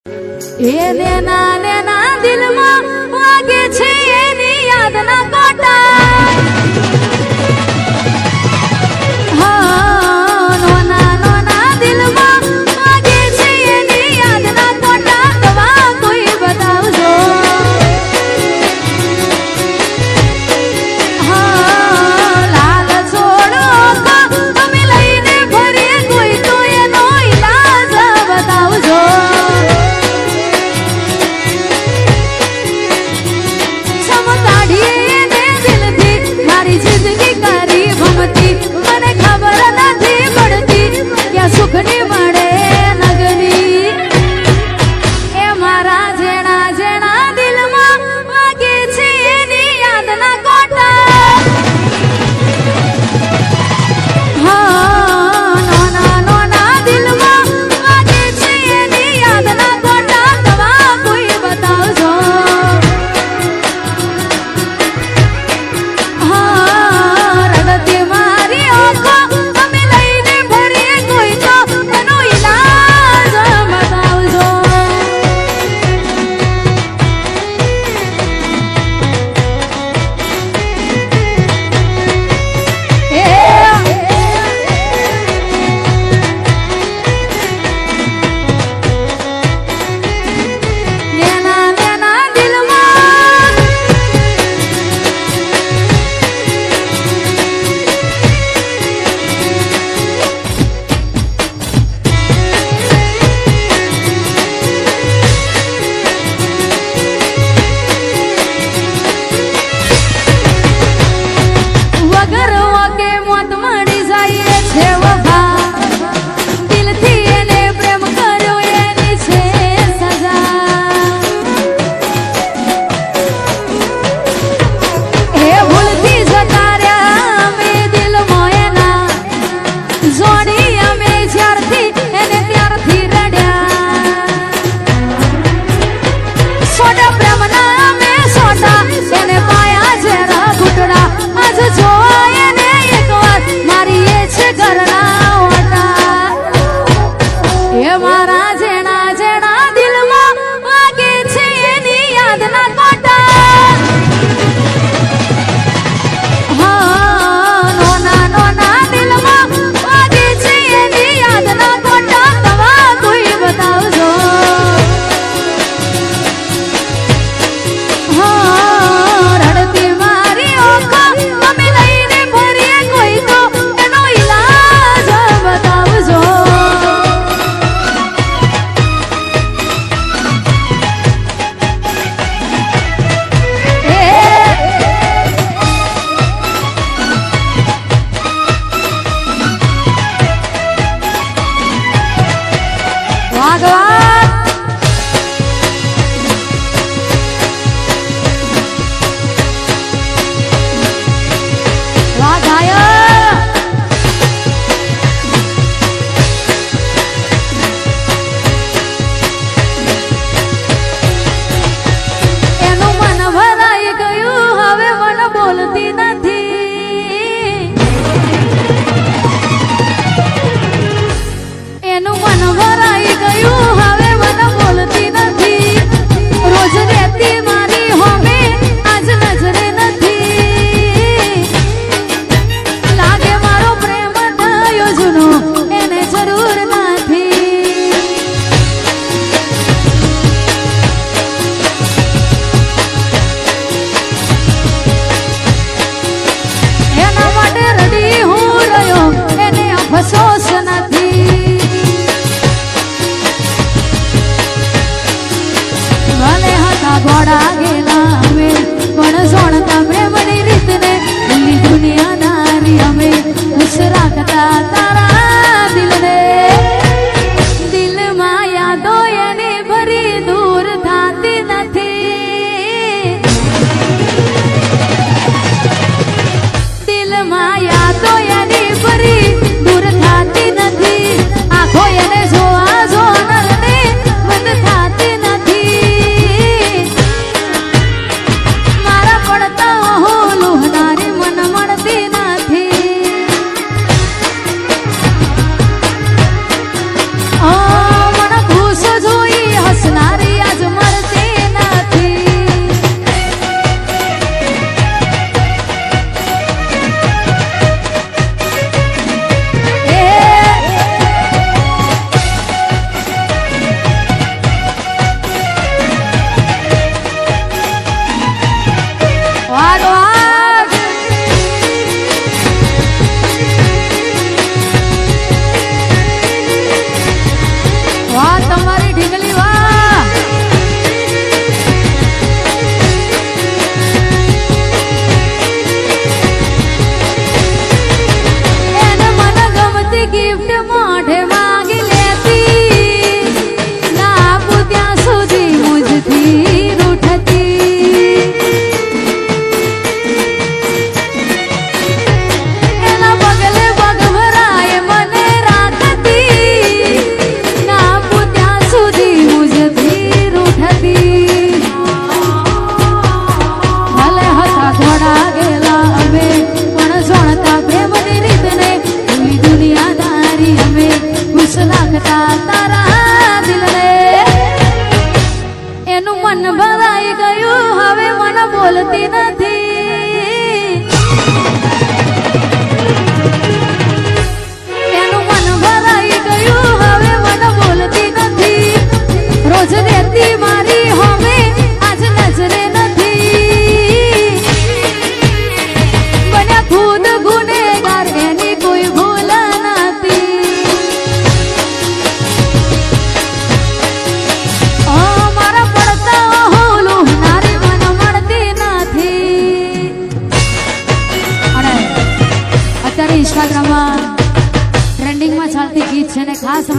એને નાને ના દિલમાં વાગે છે એની યાદના કોટા નોના નોના દિલમાં વાગે છે એની યાદના કોટા દવા કોઈ બતાવજો લાલ છોડો અમે લઈને ફરીએ કોઈ તો એનો ઈલાજ બતાવજો કાઢીએ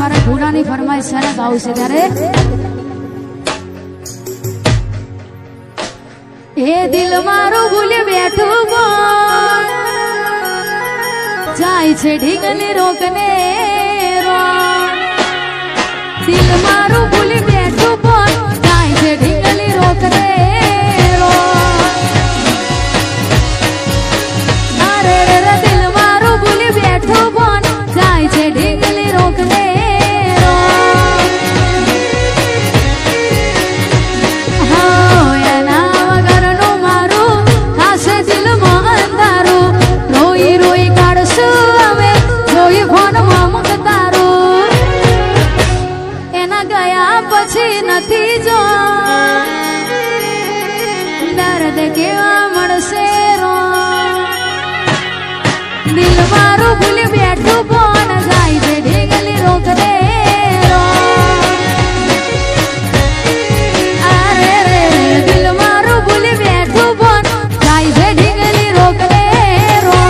મારે ભૂલાની ફરમાઈશ છે ને ગાવું છે ત્યારે એ દિલ મારું ભૂલી બેઠું બોલ જાય છે ઢીંગલી રોકને દિલ મારું ભૂલી બેઠું બોલ જાય છે ઢીંગલી રોકને અરે રે દિલ મારું ભૂલી બેઠું બોલ જાય છે ઢીંગલી રોકને નથી જો દર્દ કેવા મળશે રો દિલ મારું ભૂલી બેઠું કોણ જાય છે ઢીંગલી રોકને રો અરે રે દિલ મારું ભૂલી બેઠું કોણ જાય છે ઢીંગલી રોકને રો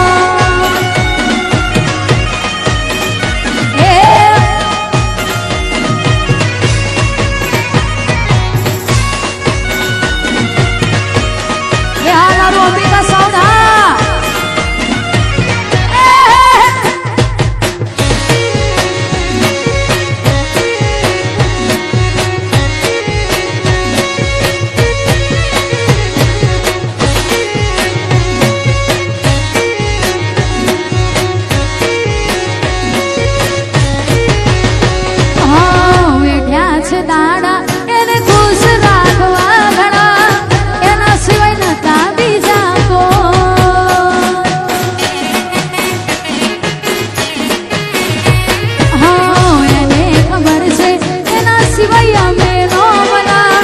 અંબિકા સૌદા વેઠ્યા છે દાડા એને ખુશ રાખવા ઘણા એના સિવાય નતા બીજા સિવાય અમે નો મના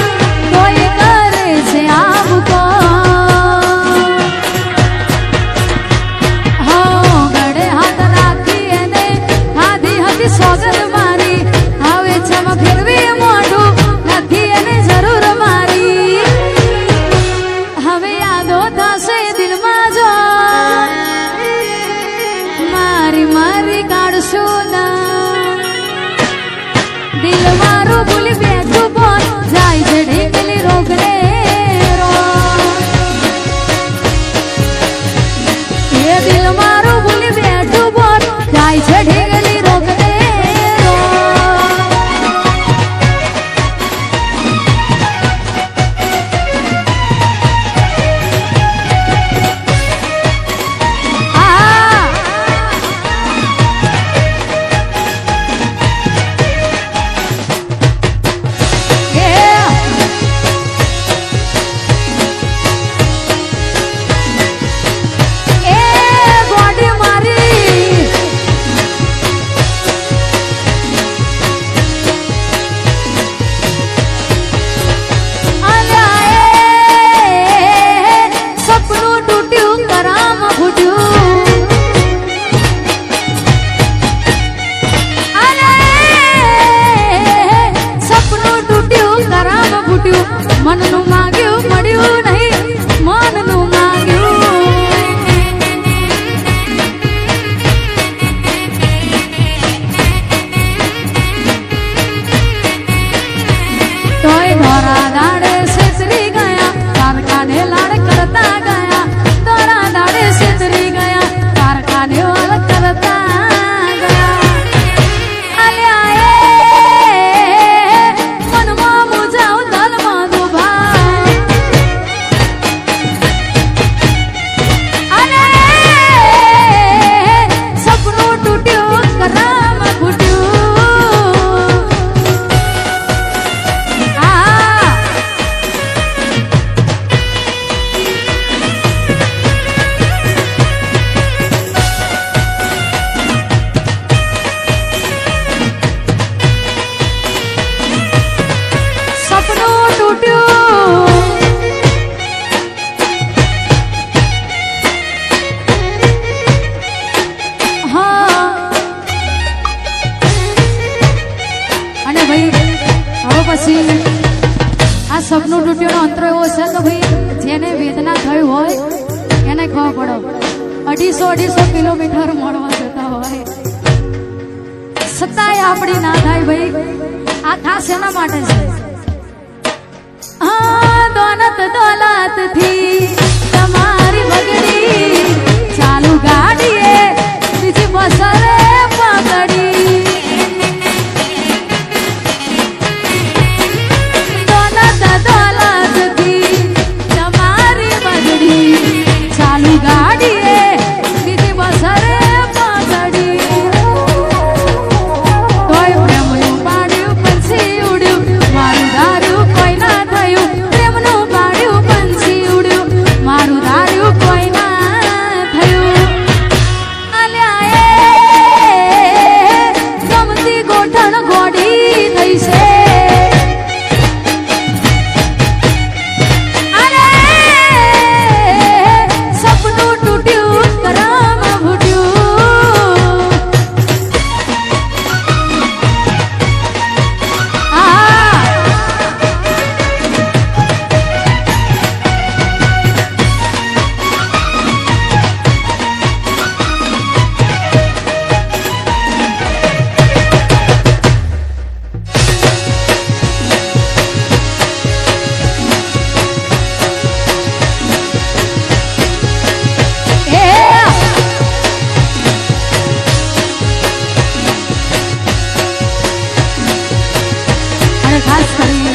કોઈ કરે છે આપકો હો ગળે હાથ રાખી એને આધી હતી સોગંદ મારી હવે છમ ફેરવી મોઢું નથી એને જરૂર મારી હવે યાદો થશે દિલમાં જો મારી મારી કાઢશું ના દિલ મારું ભૂલી બેઠું બોલ જાય છે ઢીંગલી રોકને રો એ દિલ મારું ભૂલી બેઠું બોલ જાય છે ઢીંગલી રોકને રો મનનું માંગ્યું મળ્યું નહીં મનનું માંગ્યું તોય ધોરા દાડે છેતરી ગયા કારખાને લાડ કરતા ગયા ધોરા દાડે છેતરી ગયા કારખાને વાળ કરતા સપનું તૂટ્યો અંતરો એવો છે તો ભાઈ જેને વેદના થઈ હોય એને ખબર પડો 250 કિલોમીટર મળવા જતા હોય છતાંય આપણી ના થાય ભાઈ. આ ખાસ એના માટે છે. દોલત દોલત થી તમારી બગડી, ચાલુ ગાડીએ બીજી બસરે પકડી. દોલત દોલત થી તમારી બગડી, ચાલુ ગાડીએ બીજી બસરે પકડી. તોય પ્રેમનું પાડ્યું પંછી ઉડ્યું, મારું ધાર્યું કોઈ ના થયું. પ્રેમનું પાડ્યું પંછી ઉડ્યું, મારું ધાર્યું કોઈ ના થયું. અલ્યા એ ગમતી ગોઠણ ગોડી થઈ છે. અરે સપનું તૂટ્યું, કરમ ફૂટ્યું. અને ખાસ કરી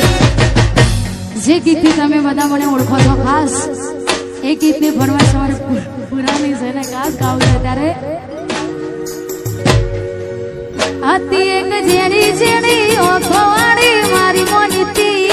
જે ગીતથી તમે બધા મને ઓળખો છો, ખાસ એ ગીતની ફરમાઈશ અમારે પુરાની છે ને ખાસ ગાવું છે. ત્યારે હતી એક ઝેરી ઝેરી ઓખો વાળી મારી મોનીતી,